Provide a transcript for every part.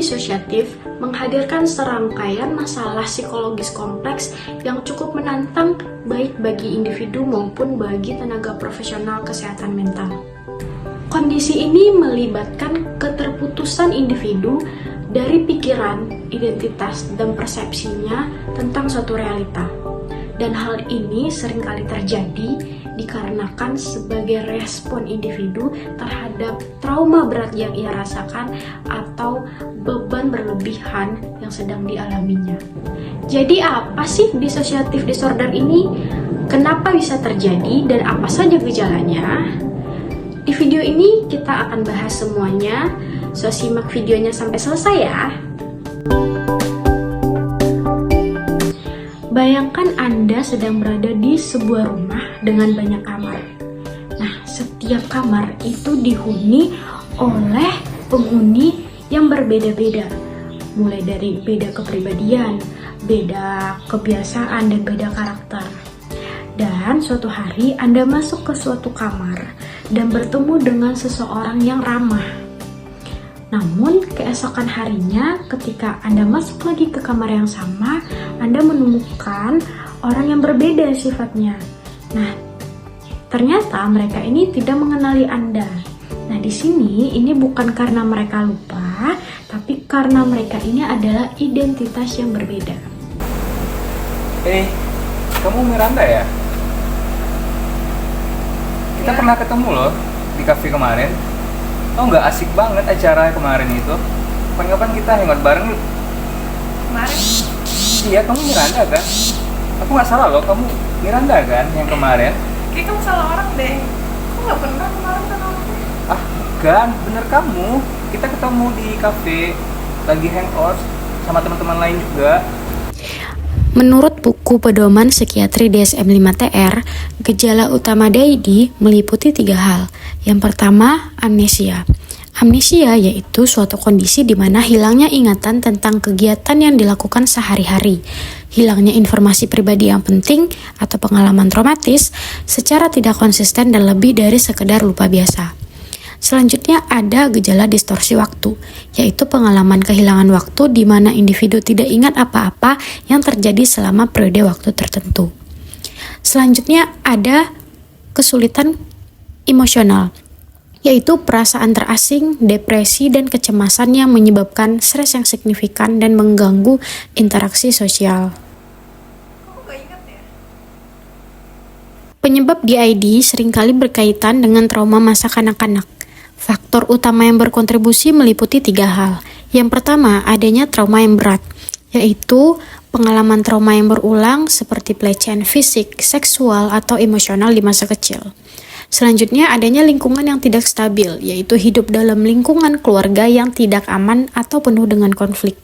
disosiatif menghadirkan serangkaian masalah psikologis kompleks yang cukup menantang baik bagi individu maupun bagi tenaga profesional kesehatan mental. Kondisi ini melibatkan keterputusan individu dari pikiran, identitas, dan persepsinya tentang suatu realita. Dan hal ini seringkali terjadi dikarenakan sebagai respon individu terhadap trauma berat yang ia rasakan atau beban berlebihan yang sedang dialaminya. Jadi apa sih dissociative disorder ini? Kenapa bisa terjadi dan apa saja gejalanya? Di video ini kita akan bahas semuanya, so simak videonya sampai selesai ya. Bayangkan Anda sedang berada di sebuah rumah dengan banyak kamar. Nah, setiap kamar itu dihuni oleh penghuni yang berbeda-beda. Mulai dari beda kepribadian, beda kebiasaan, dan beda karakter. Dan suatu hari Anda masuk ke suatu kamar dan bertemu dengan seseorang yang ramah. Namun, keesokan harinya ketika Anda masuk lagi ke kamar yang sama, Anda menemukan orang yang berbeda sifatnya. Nah, ternyata mereka ini tidak mengenali Anda. Nah, di sini ini bukan karena mereka lupa, tapi karena mereka ini adalah identitas yang berbeda. Kamu Miranda ya? Kita pernah ketemu loh di cafe kemarin. Oh, nggak asik banget acara kemarin itu. Kapan-kapan kita hangout bareng yuk. Kemarin? Iya, kamu Miranda kan? Aku nggak salah loh, kamu Miranda kan yang kemarin? Kayak kamu salah orang deh. Aku nggak pernah kemarin kenal aku. Ah, bukan, bener kamu. Kita ketemu di cafe, lagi hangout sama teman-teman lain juga. Menurut buku pedoman psikiatri DSM-5-TR, gejala utama DID meliputi 3 hal. Yang pertama, amnesia. Amnesia yaitu suatu kondisi di mana hilangnya ingatan tentang kegiatan yang dilakukan sehari-hari, hilangnya informasi pribadi yang penting atau pengalaman traumatis secara tidak konsisten dan lebih dari sekedar lupa biasa. Selanjutnya ada gejala distorsi waktu, yaitu pengalaman kehilangan waktu di mana individu tidak ingat apa-apa yang terjadi selama periode waktu tertentu. Selanjutnya ada kesulitan emosional, yaitu perasaan terasing, depresi, dan kecemasan yang menyebabkan stres yang signifikan dan mengganggu interaksi sosial. Kamu nggak ingat ya? Penyebab DID seringkali berkaitan dengan trauma masa kanak-kanak. Faktor utama yang berkontribusi meliputi 3 hal. Yang pertama, adanya trauma yang berat, yaitu pengalaman trauma yang berulang seperti pelecehan fisik, seksual, atau emosional di masa kecil. Selanjutnya, adanya lingkungan yang tidak stabil, yaitu hidup dalam lingkungan keluarga yang tidak aman atau penuh dengan konflik.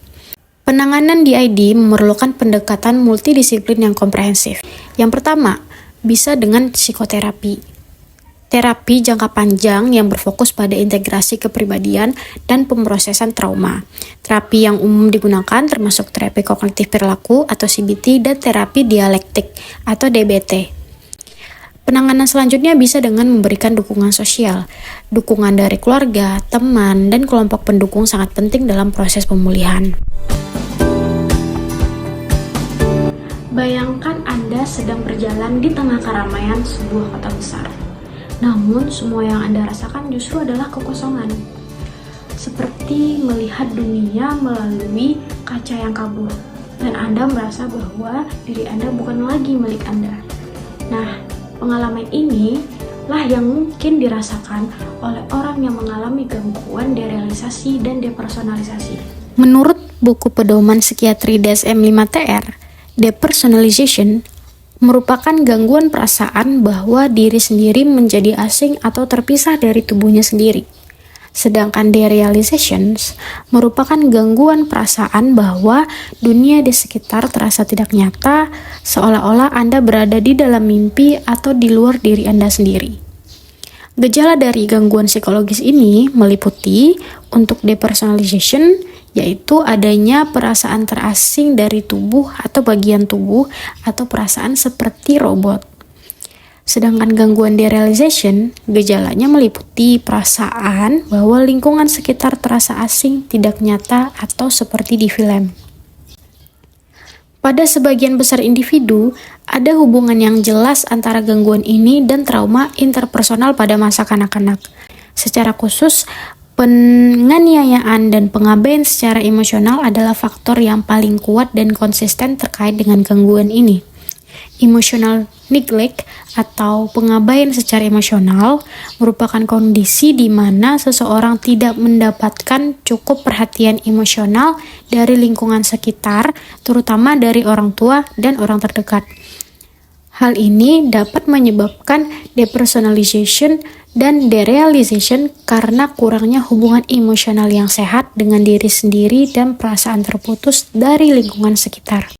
Penanganan DID memerlukan pendekatan multidisiplin yang komprehensif. Yang pertama, bisa dengan psikoterapi. Terapi jangka panjang yang berfokus pada integrasi kepribadian dan pemrosesan trauma. Terapi yang umum digunakan termasuk terapi kognitif perilaku atau CBT dan terapi dialektik atau DBT. Penanganan selanjutnya bisa dengan memberikan dukungan sosial. Dukungan dari keluarga, teman, dan kelompok pendukung sangat penting dalam proses pemulihan. Bayangkan Anda sedang berjalan di tengah keramaian sebuah kota besar. Namun, semua yang Anda rasakan justru adalah kekosongan. Seperti melihat dunia melalui kaca yang kabur. Dan Anda merasa bahwa diri Anda bukan lagi milik Anda. Nah, pengalaman ini lah yang mungkin dirasakan oleh orang yang mengalami gangguan derealisasi dan depersonalisasi. Menurut buku pedoman psikiatri DSM-5-TR, depersonalization merupakan gangguan perasaan bahwa diri sendiri menjadi asing atau terpisah dari tubuhnya sendiri. Sedangkan derealization merupakan gangguan perasaan bahwa dunia di sekitar terasa tidak nyata, seolah-olah Anda berada di dalam mimpi atau di luar diri Anda sendiri. Gejala dari gangguan psikologis ini meliputi untuk depersonalization, yaitu adanya perasaan terasing dari tubuh atau bagian tubuh atau perasaan seperti robot. Sedangkan gangguan derealization, gejalanya meliputi perasaan bahwa lingkungan sekitar terasa asing, tidak nyata, atau seperti di film. Pada sebagian besar individu, ada hubungan yang jelas antara gangguan ini dan trauma interpersonal pada masa kanak-kanak. Secara khusus, penganiayaan dan pengabaian secara emosional adalah faktor yang paling kuat dan konsisten terkait dengan gangguan ini. Emotional neglect atau pengabaian secara emosional merupakan kondisi di mana seseorang tidak mendapatkan cukup perhatian emosional dari lingkungan sekitar, terutama dari orang tua dan orang terdekat. Hal ini dapat menyebabkan depersonalization dan derealization karena kurangnya hubungan emosional yang sehat dengan diri sendiri dan perasaan terputus dari lingkungan sekitar.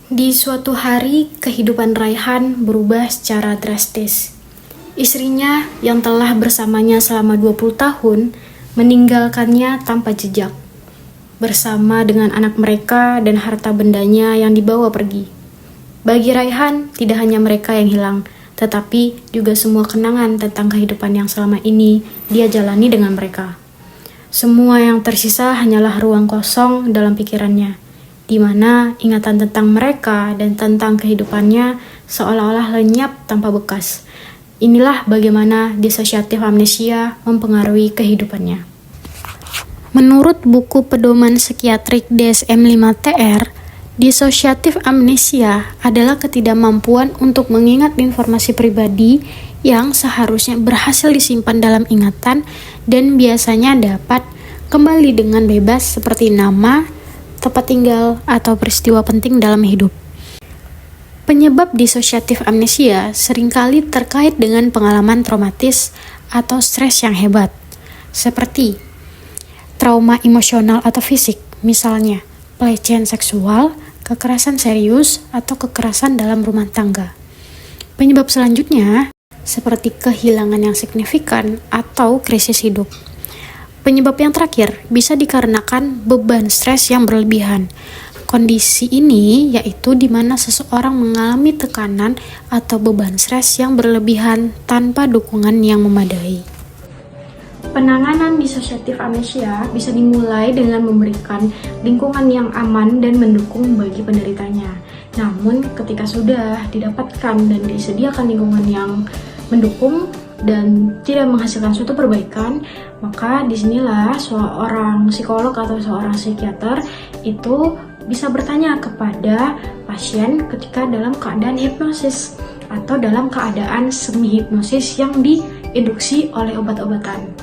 Di suatu hari, kehidupan Raihan berubah secara drastis. Istrinya yang telah bersamanya selama 20 tahun meninggalkannya tanpa jejak, bersama dengan anak mereka dan harta bendanya yang dibawa pergi. Bagi Raihan, tidak hanya mereka yang hilang, tetapi juga semua kenangan tentang kehidupan yang selama ini dia jalani dengan mereka. Semua yang tersisa hanyalah ruang kosong dalam pikirannya, di mana ingatan tentang mereka dan tentang kehidupannya seolah-olah lenyap tanpa bekas. Inilah bagaimana dissociative amnesia mempengaruhi kehidupannya. Menurut buku pedoman psikiatrik DSM-5-TR, dissociative amnesia adalah ketidakmampuan untuk mengingat informasi pribadi yang seharusnya berhasil disimpan dalam ingatan dan biasanya dapat kembali dengan bebas seperti nama, tempat tinggal, atau peristiwa penting dalam hidup. Penyebab dissociative amnesia seringkali terkait dengan pengalaman traumatis atau stres yang hebat, seperti trauma emosional atau fisik, misalnya pelecehan seksual, kekerasan serius, atau kekerasan dalam rumah tangga. Penyebab selanjutnya seperti kehilangan yang signifikan atau krisis hidup. Penyebab yang terakhir bisa dikarenakan beban stres yang berlebihan. Kondisi ini yaitu di mana seseorang mengalami tekanan atau beban stres yang berlebihan tanpa dukungan yang memadai. Penanganan dissociative amnesia bisa dimulai dengan memberikan lingkungan yang aman dan mendukung bagi penderitanya. Namun, ketika sudah didapatkan dan disediakan lingkungan yang mendukung dan tidak menghasilkan suatu perbaikan, maka disinilah seorang psikolog atau seorang psikiater itu bisa bertanya kepada pasien ketika dalam keadaan hipnosis atau dalam keadaan semi hipnosis yang diinduksi oleh obat-obatan.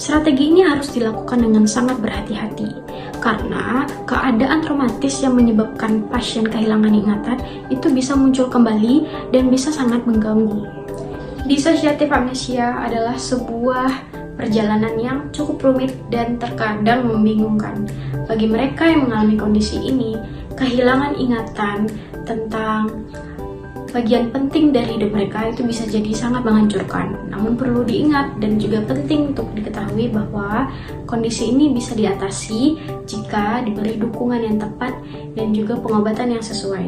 Strategi ini harus dilakukan dengan sangat berhati-hati karena keadaan traumatis yang menyebabkan pasien kehilangan ingatan itu bisa muncul kembali dan bisa sangat mengganggu. Dissociative amnesia adalah sebuah perjalanan yang cukup rumit dan terkadang membingungkan. Bagi mereka yang mengalami kondisi ini, kehilangan ingatan tentang bagian penting dari hidup mereka itu bisa jadi sangat menghancurkan. Namun perlu diingat dan juga penting untuk diketahui bahwa kondisi ini bisa diatasi jika diberi dukungan yang tepat dan juga pengobatan yang sesuai.